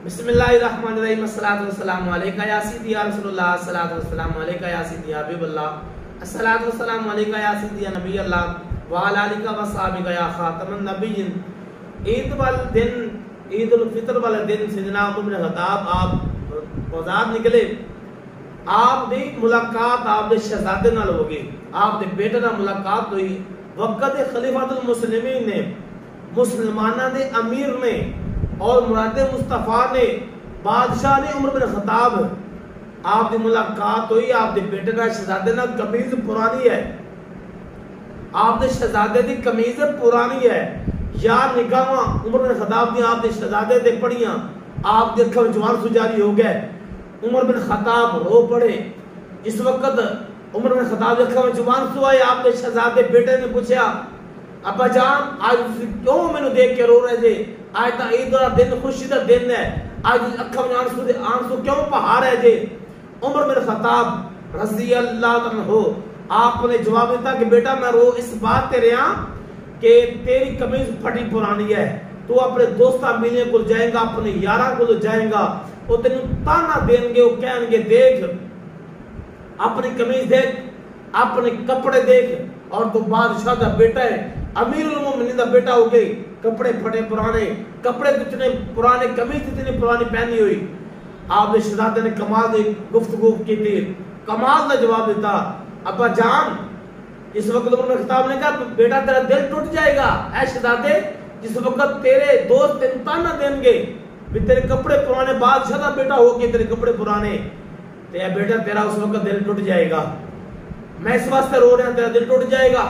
بسم اللہ الرحمن الرحیم الصلاۃ والسلام علیکہ یا سیدی یا رسول اللہ الصلاۃ والسلام علیکہ یا سیدی یا حبیب اللہ الصلاۃ والسلام علیکہ یا سیدی یا نبی اللہ وعلی آلہ و صحابہ یا خاتم النبیین۔ عید والدن عید الفطر والے دن سیدنا عمر بن خطاب آپ آزاد نکلے، آپ دی ملاقات آپ دے شہزادے نال ہو گئی، آپ دے بیٹے نال ملاقات ہوئی۔ وقت خلیفۃ المسلمین نے مسلمانہ دے امیر نے اور مراد مصطفیٰ نے بادشاہ نے عمر بن خطاب آپ دی ملاقات ہوئی، آپ دے بیٹے نال شہزادے نال قمیض پرانی ہے، آپ دے شہزادے دی قمیض پرانی ہے یا نگاہاں عمر بن خطاب دی آپ دے شہزادے دے پڑیاں، آپ دے اکھاں جوان سجاری ہو گئے۔ عمر بن خطاب رو پڑے۔ اس وقت عمر بن خطاب دے اکھاں جوان سوائے، آپ دے شہزادے بیٹے نے پوچھا ابا جان آج کیوں مینوں دیکھ کے رو رہے جے؟ آج تا عید دا دن خوشی دا دن ہے، آج اکھاں میں آنسو کیوں بہا رہے جے؟ عمر بن خطاب رضی اللہ عنہ آپ نے جواب دیتا کہ بیٹا میں رو اس بات تے رہا کہ تیری قمیض پھٹی پرانی ہے، تو اپنے دوستاں ملنے کو جائیں گا، اپنے یاراں کو جائیں گا، وہ تینوں تانا دیں گے، وہ کہیں گے دیکھ اپنی قمیض دیکھ، اپنے کپڑے دیکھ، اور تو بادشاہ دا بیٹا ہے، امیر المومنین دا بیٹا ہو گئی، کپڑے پھٹے پرانے، کپڑے کتنے پرانے، قمیض اتنی پرانی پہنی ہوئی۔ آپ نے شہزادے نے کمال دی گفتگو کی تھی، کمال دا جواب دیتا ابا جان اس وقت عمر بن خطاب نے کہا بیٹا تیرا دل ٹوٹ جائے گا اے شہزادے، جس وقت تیرے دوست تانا دیں گے بھی تیرے کپڑے پرانے، بادشاہ دا بیٹا ہو کے تیرے کپڑے پرانے، تے اے بیٹا تیرا اس وقت دل ٹوٹ جائے گا، میں اس واسطے رو رہا ہوں تیرا دل ٹوٹ جائے گا۔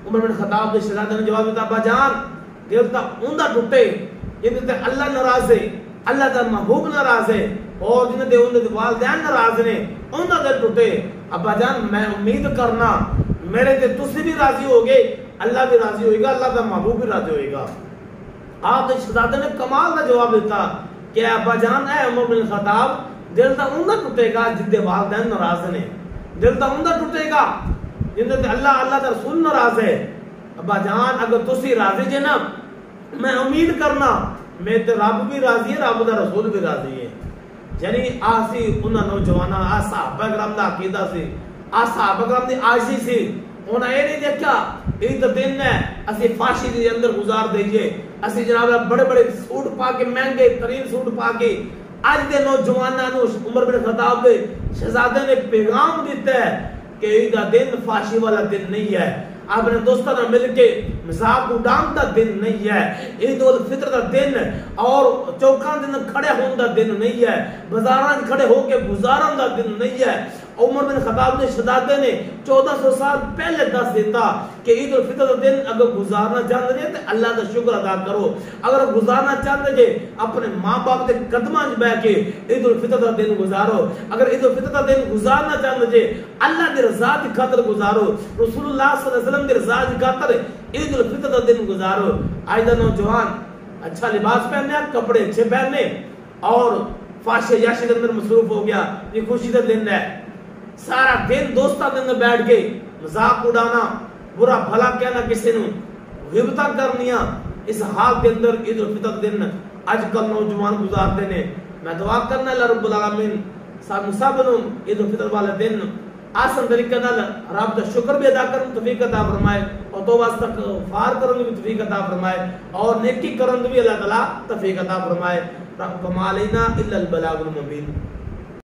عمر بن خطاب دے شہزادے نے جواب دیتا ابا جان دل تا اوندا ٹوٹے جن تے اللہ ناراض ہے، اللہ دا محبوب ناراض ہے، اور جن دے اون دے والدین ناراض نے اوندا دل ٹوٹے۔ ابا جان میں امید کرنا میرے تے تسی بھی راضی ہوگے، اللہ بھی راضی ہوئے گا، اللہ دا محبوب بھی راضی ہوئے گا۔ آپ دے شہزادے نے کمال دا جواب دیتا کہ ابا جان اے عمر بن خطاب دل تا اوندا ٹوٹے گا جن دے والدین ناراض نے، دل تا اوندا ٹوٹے گا جن تے اللہ دا رسول ناراض ہے۔ ابا جان اگر تسی راضی جے نا میں امید کرنا میں تے رب بھی راضی ہے، رب دا رسول بھی راضی ہے۔ یعنی آسی انہاں نوجواناں آ صحابہ کرام دا عقیدہ سی، آ صحابہ کرام دی عاجزی سی، انہاں اے نہیں دیکھا عید دن ہے اسی فاشی دے اندر گزار دئیے، اسی جناب بڑے بڑے سوٹ پا کے مہنگے ترین سوٹ پا کے۔ اج دے نوجواناں نو عمر بن خطاب دے شہزادے نے پیغام دیتا ہے کہ عید دا دن فاشی والا دن نہیں ہے، اپنے دوستوں نے مل کے مذاق اڑان دا دن نہیں ہے، عید الفطر دا دن اور چوکاں دن کھڑے ہون دا دن نہیں ہے، بازاراں کھڑے ہو کے گزارن دا دن نہیں ہے۔ عمر بن خطاب نے شہزادے نے 1400 سال پہلے دس دیتا کہ عید الفطر دا دن اگر گزارنا چاہتے جے تو اللہ دا شکر ادا کرو، اگر گزارنا چاہتے جے اپنے ماں باپ دے قدماں وچ بیٹھ کے عید الفطر دا دن گزارو، اگر عید الفطر دا دن گزارنا چاہتے جے اللہ دی رضا دی خاطر گزارو، رسول اللہ صلی اللہ علیہ وسلم دی رضا دی خاطر عید الفطر دا دن گزارو۔ آج دا نوجوان اچھا لباس پہننے، کپڑے اچھے پہننے اور فاشے یاشے کے اندر مصروف ہو گیا، یہ خوشی دا دن ہے، سارا دن دوستاں دے اندر بیٹھ کے مذاق اڑانا، برا بھلا کہنا کسی نو، غیبتاں کرنیاں، اس حال کے اندر عید الفطر دن اج کل نوجوان گزارتے ہیں۔ میں دعا کرنا اللہ رب العالمین سانو سب نو عید الفطر والے دن آسان طریقے نال رب دا شکر بھی ادا کرن توفیق عطا فرمائے، اور توبہ استغفار کرن بھی توفیق عطا فرمائے، اور نیکی کرن بھی اللہ تعالی توفیق عطا فرمائے۔ رب کما علینا الا البلاغ المبین۔